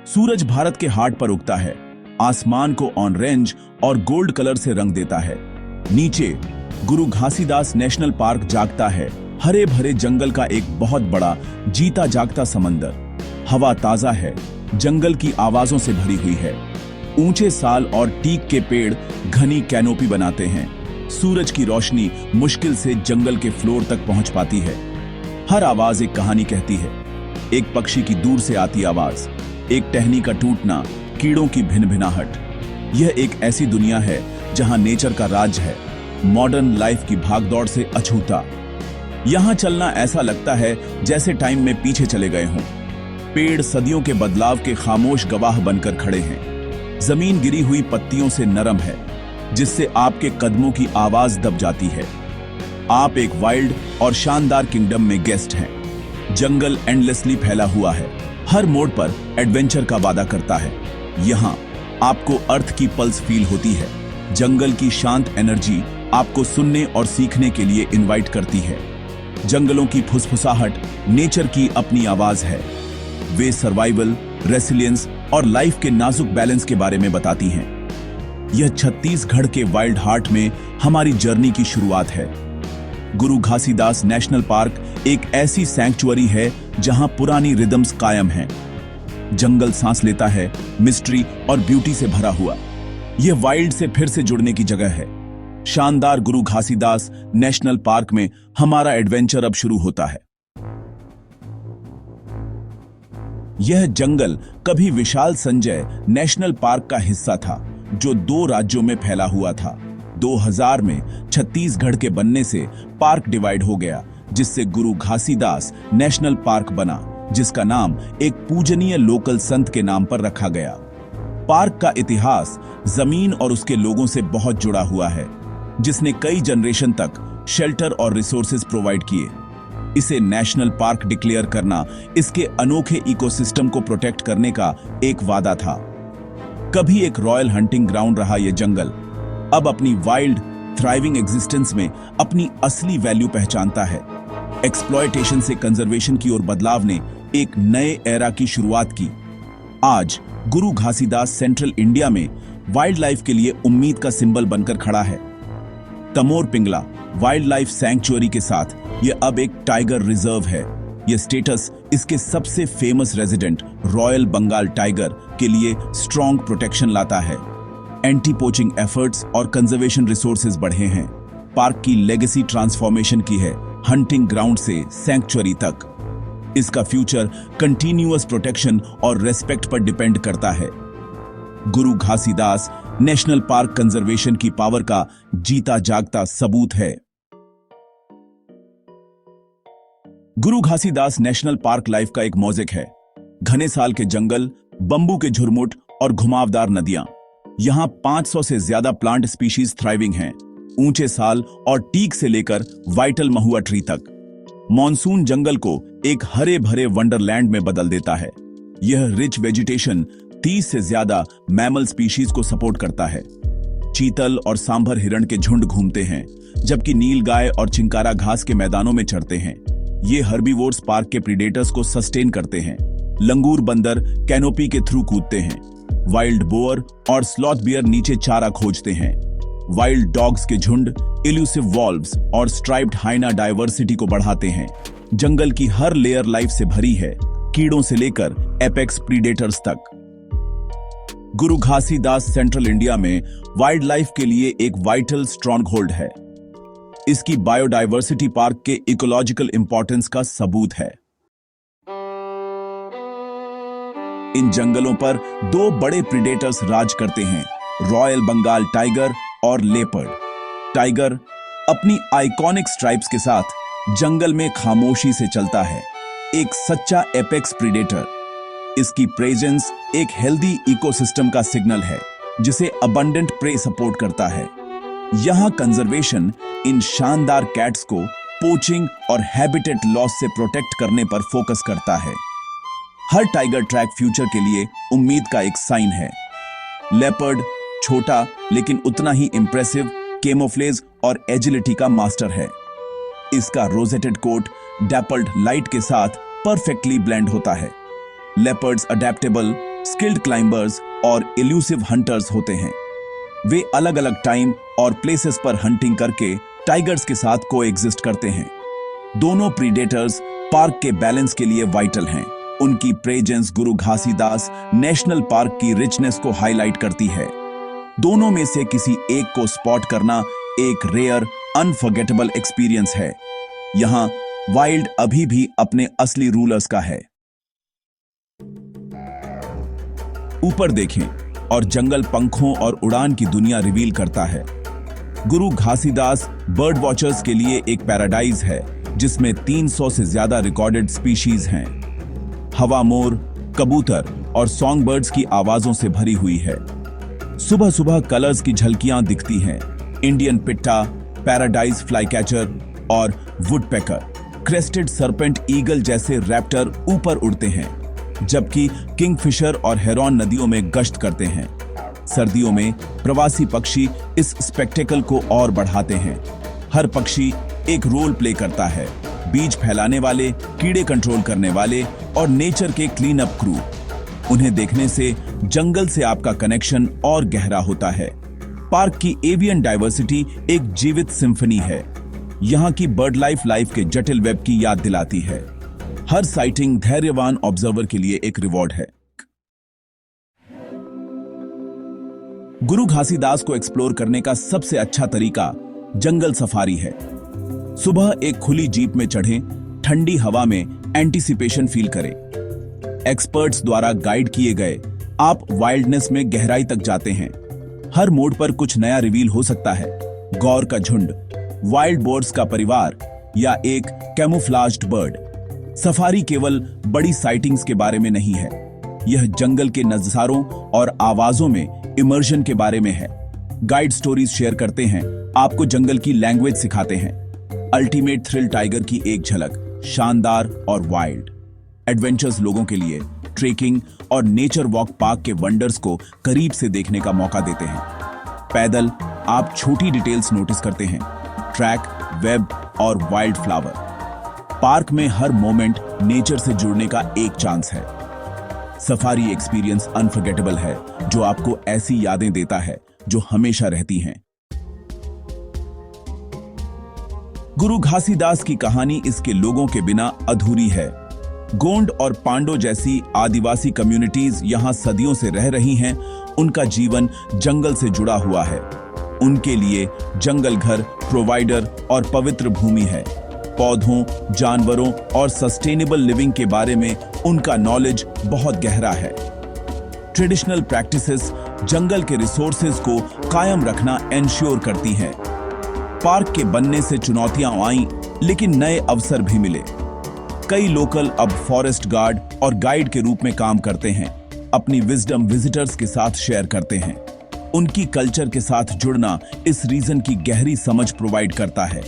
सूरज भारत के हार्ट पर उगता है, आसमान को ऑरेंज और गोल्ड कलर से रंग देता है। नीचे गुरु घासीदास नेशनल पार्क जागता है, हरे भरे जंगल का एक बहुत बड़ा जीता जागता समंदर। हवा ताजा है, जंगल की आवाजों से भरी हुई है। ऊंचे साल और टीक के पेड़ घनी कैनोपी बनाते हैं। सूरज की रोशनी मुश्किल से जंगल के फ्लोर तक पहुंच पाती है। हर आवाज एक कहानी कहती है। एक पक्षी की दूर से आती आवाज, एक टहनी का टूटना, कीड़ों की भिनभिनाहट। यह एक ऐसी दुनिया है जहां नेचर का राज है, मॉडर्न लाइफ की भागदौड़ से अछूता। यहां चलना ऐसा लगता है जैसे टाइम में पीछे चले गए हों। पेड़ सदियों के बदलाव के खामोश गवाह बनकर खड़े हैं। जमीन गिरी हुई पत्तियों से नरम है, जिससे आपके कदमों की आवाज दब जाती है। आप एक वाइल्ड और शानदार किंगडम में गेस्ट हैं। जंगल एंडलेसली फैला हुआ है, हर मोड़ पर एडवेंचर का वादा करता है। यहां आपको अर्थ की पल्स फील होती है। जंगल की शांत एनर्जी आपको सुनने और सीखने के लिए इनवाइट करती है। जंगलों की फुसफुसाहट नेचर की अपनी आवाज है। वे सर्वाइवल, रेसिलियंस और लाइफ के नाजुक बैलेंस के बारे में बताती हैं। यह छत्तीसगढ़ के वाइल्ड हार्ट में हमारी जर्नी की शुरुआत है। गुरु घासीदास नेशनल पार्क एक ऐसी सैंक्चुअरी है जहां पुरानी रिदम्स कायम हैं। जंगल सांस लेता है, मिस्ट्री और ब्यूटी से भरा हुआ। यह वाइल्ड से फिर से जुड़ने की जगह है। शानदार गुरु घासीदास नेशनल पार्क में हमारा एडवेंचर अब शुरू होता है। यह जंगल कभी विशाल संजय नेशनल पार्क का हिस्सा था, जो 2 राज्यों में फैला हुआ था। 2000 में छत्तीसगढ़ के बनने से पार्क डिवाइड हो गया, जिससे गुरु घासीदास नेशनल पार्क बना, जिसका नाम एक पूजनीय लोकल संत के नाम पर रखा गया। पार्क का इतिहास जमीन और उसके लोगों से बहुत जुड़ा हुआ है, जिसने कई जनरेशन तक शेल्टर और रिसोर्सेज प्रोवाइड किए। इसे नेशनल पार्क डिक्लेयर करना इसके अनोखे इकोसिस्टम को प्रोटेक्ट करने का एक वादा था। कभी एक रॉयल हंटिंग ग्राउंड रहा यह जंगल, अब अपनी वाइल्ड थ्राइविंग एग्जिस्टेंस में अपनी असली वैल्यू पहचानता है। एक्सप्लॉयटेशन से कंजर्वेशन की ओर बदलाव ने एक नए एरा की शुरुआत की। आज गुरु घासीदास सेंट्रल इंडिया में वाइल्ड लाइफ के लिए उम्मीद का सिंबल बनकर खड़ा है। Tamor Pingala wild life sanctuary के साथ यह अब एक टाइगर रिजर्व है। यह स्टेटस इसके सबसे famous resident royal Bengal tiger के लिए स्ट्रॉन्ग प्रोटेक्शन लाता है। एंटी पोचिंग एफर्ट्स और कंजर्वेशन रिसोर्सेज बढ़े हैं। पार्क की लेगेसी ट्रांसफॉर्मेशन की है, हंटिंग ग्राउंड से सैंक्चुअरी तक। इसका फ्यूचर कंटिन्यूअस प्रोटेक्शन और रेस्पेक्ट पर डिपेंड करता है। गुरु घासीदास नेशनल पार्क कंजर्वेशन की पावर का जीता जागता सबूत है। गुरु घासीदास नेशनल पार्क लाइफ का एक मौजिक है। घने साल के जंगल, बंबू के झुरमुट और घुमावदार नदियां। यहां 500 से ज्यादा प्लांट स्पीशीज थ्राइविंग हैं, ऊंचे साल और टीक से लेकर वाइटल महुआ ट्री तक। मॉनसून जंगल को एक हरे भरे वंडरलैंड में बदल देता है। यह रिच वेजिटेशन 30 से ज्यादा मैमल स्पीशीज को सपोर्ट करता है। चीतल और सांभर हिरण के झुंड घूमते हैं, जबकि नीलगाय और चिंकारा घास के मैदानों में चरते हैं। ये हर्बीवोर्स पार्क के प्रीडेटर्स को सस्टेन करते हैं। लंगूर बंदर कैनोपी के थ्रू कूदते हैं। वाइल्ड बोअर और स्लॉथ बियर नीचे चारा खोजते हैं। वाइल्ड डॉग्स के झुंड इल्यूसिव वॉल्व्स और स्ट्राइप्ड हाइना डायवर्सिटी को बढ़ाते हैं। जंगल की हर लेयर लाइफ से भरी है, कीड़ों से लेकर एपेक्स प्रीडेटर्स तक। गुरु घासीदास सेंट्रल इंडिया में वाइल्ड लाइफ के लिए एक वाइटल स्ट्रॉन्ग होल्ड है। इसकी बायोडायवर्सिटी पार्क के इकोलॉजिकल इंपॉर्टेंस का सबूत है। इन जंगलों पर 2 बड़े प्रीडेटर्स राज करते हैं, रॉयल बंगाल टाइगर और लेपर्ड। टाइगर अपनी आइकॉनिक स्ट्राइप्स के साथ जंगल में खामोशी से चलता है, एक सच्चा एपेक्स प्रीडेटर। इसकी प्रेजेंस एक हेल्दी इकोसिस्टम का सिग्नल है, जिसे अबंडेंट प्रे सपोर्ट करता है। यहां कंजर्वेशन इन शानदार कैट्स को पोचिंग और हैबिटेट लॉस से प्रोटेक्ट करने पर फोकस करता है। हर टाइगर ट्रैक फ्यूचर के लिए उम्मीद का एक साइन है। लेपर्ड छोटा लेकिन उतना ही इंप्रेसिव कैमोफ्लेज और एजिलिटी का मास्टर है। इसका रोजेटेड कोट डैपल्ड लाइट के साथ परफेक्टली ब्लेंड होता है। लेपर्ड्स अडेप्टेबल, स्किल्ड क्लाइंबर्स और इल्यूसिव हंटर्स होते हैं। वे अलग अलग टाइम और प्लेसेस पर हंटिंग करके टाइगर्स के साथ कोएग्जिस्ट करते हैं। दोनों प्रीडेटर्स पार्क के बैलेंस के लिए वाइटल हैं। उनकी प्रेजेंस गुरु घासीदास नेशनल पार्क की रिचनेस को हाईलाइट करती है। दोनों में से किसी एक को स्पॉट करना एक रेयर अनफॉरगेटेबल एक्सपीरियंस है। यहां वाइल्ड अभी भी अपने असली रूलर्स का है। ऊपर देखें और जंगल पंखों और उड़ान की दुनिया रिवील करता है। गुरु घासीदास बर्ड वॉचर्स के लिए एक पैराडाइज है जिसमें 300 से ज्यादा रिकॉर्डेड स्पीशीज हैं। हवा मोर, कबूतर और सॉन्ग बर्ड्स की आवाजों से भरी हुई है। सुबह सुबह कलर्स की झलकियां दिखती हैं। इंडियन पिट्टा, पैराडाइज फ्लाईकैचर और वुडपेकर, क्रेस्टेड सरपेंट ईगल जैसे रैप्टर ऊपर उड़ते हैं, जबकि किंगफिशर और हेरॉन नदियों में गश्त करते हैं। सर्दियों में प्रवासी पक्षी इस स्पेक्टेकल को और बढ़ाते हैं। हर पक्षी एक रोल प्ले करता है, बीज फैलाने वाले, कीड़े कंट्रोल करने वाले और नेचर के क्लीन अप क्रू। उन्हें देखने से जंगल से आपका कनेक्शन और गहरा होता है। पार्क की एवियन डाइवर्सिटी एक जीवित सिम्फनी है। यहाँ की बर्ड लाइफ के जटिल वेब की याद दिलाती है। हर साइटिंग धैर्यवान ऑब्जर्वर के लिए एक रिवॉर्ड है। गुरु घासीदास को एक्सप्लोर करने का सबसे अच्छा तरीका जंगल सफारी है। सुबह एक खुली जीप में चढ़ें, ठंडी हवा में एंटीसिपेशन फील करें। एक्सपर्ट्स द्वारा गाइड किए गए आप वाइल्डनेस में गहराई तक जाते हैं। हर मोड़ पर कुछ नया रिवील हो सकता है। गौर का झुंड, वाइल्ड बोर्ड्स का परिवार या एक कैमोफ्लाज्ड बर्ड। सफारी केवल बड़ी साइटिंग्स के बारे में नहीं है, यह जंगल के नजारों और आवाजों में इमर्शन के बारे में है। गाइड स्टोरीज शेयर करते हैं, आपको जंगल की लैंग्वेज सिखाते हैं। अल्टीमेट थ्रिल टाइगर की एक झलक, शानदार और वाइल्ड। एडवेंचर्स लोगों के लिए ट्रेकिंग और नेचर वॉक पार्क के वंडर्स को करीब से देखने का मौका देते हैं। पैदल आप छोटी डिटेल्स नोटिस करते हैं, ट्रैक, वेब और वाइल्ड फ्लावर। पार्क में हर मोमेंट नेचर से जुड़ने का एक चांस है। सफारी एक्सपीरियंस अनफॉरगेटेबल है, जो आपको ऐसी यादें देता है जो हमेशा रहती हैं। गुरु घासीदास की कहानी इसके लोगों के बिना अधूरी है। गोंड और पांडो जैसी आदिवासी कम्युनिटीज यहां सदियों से रह रही हैं। उनका जीवन जंगल से जुड़ा हुआ है। उनके लिए जंगल घर, प्रोवाइडर और पवित्र भूमि है। पौधों, जानवरों और सस्टेनेबल लिविंग के बारे में उनका नॉलेज बहुत गहरा है। ट्रेडिशनल प्रैक्टिसेस जंगल के रिसोर्सेज को कायम रखना एंश्योर करती हैं। पार्क के बनने से चुनौतियां आईं, लेकिन नए अवसर भी मिले। कई लोकल अब फॉरेस्ट गार्ड और गाइड के रूप में काम करते हैं, अपनी विजडम विजिटर्स के साथ शेयर करते हैं। उनकी कल्चर के साथ जुड़ना इस रीजन की गहरी समझ प्रोवाइड करता है।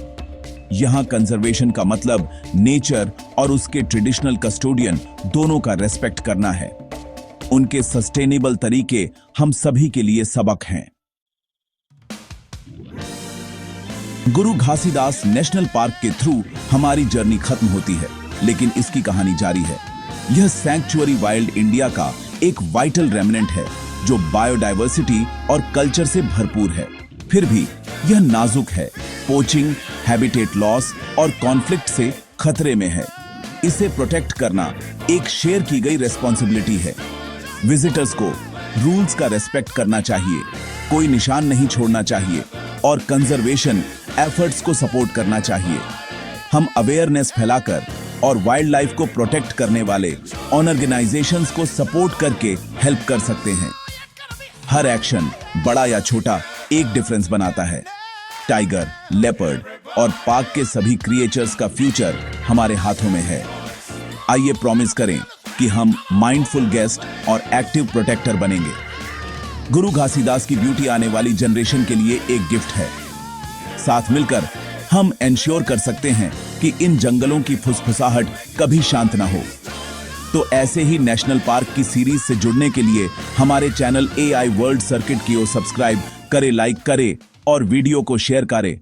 यहां कंजर्वेशन का मतलब नेचर और उसके ट्रेडिशनल कस्टोडियन दोनों का रेस्पेक्ट करना है। उनके सस्टेनेबल तरीके हम सभी के लिए सबक हैं। गुरु घासीदास नेशनल पार्क के थ्रू हमारी जर्नी खत्म होती है, लेकिन इसकी कहानी जारी है। यह सैंक्चुअरी वाइल्ड इंडिया का एक वाइटल रेमिनेंट है जो बायोडायवर्सिटी और कल्चर से भरपूर है। फिर भी यह नाजुक है, पोचिंग, हैबिटेट लॉस और कॉन्फ्लिक्ट से खतरे में है। इसे प्रोटेक्ट करना एक शेयर की गई रेस्पॉन्सिबिलिटी है। विजिटर्स को रूल्स का रेस्पेक्ट करना चाहिए, कोई निशान नहीं छोड़ना चाहिए और कंजर्वेशन एफर्ट्स को सपोर्ट करना चाहिए। हम अवेयरनेस फैलाकर और वाइल्ड लाइफ को प्रोटेक्ट करने वाले ऑर्गेनाइजेशंस को सपोर्ट करके हेल्प कर सकते हैं। हर एक्शन, बड़ा या छोटा, एक डिफरेंस बनाता है। टाइगर, लेपर्ड और पार्क के सभी क्रिएचर्स का फ्यूचर हमारे हाथों में है। आइए प्रॉमिस करें कि हम माइंडफुल गेस्ट और एक्टिव प्रोटेक्टर बनेंगे। गुरु घासीदास की ब्यूटी आने वाली जनरेशन के लिए एक गिफ्ट है। साथ मिलकर हम एंश्योर कर सकते हैं कि इन जंगलों की फुसफुसाहट कभी शांत ना हो। तो ऐसे ही नेशनल पार्क की सीरीज से जुड़ने के लिए हमारे चैनल AI वर्ल्ड सर्किट की ओर सब्सक्राइब करें, लाइक करें और वीडियो को शेयर करें।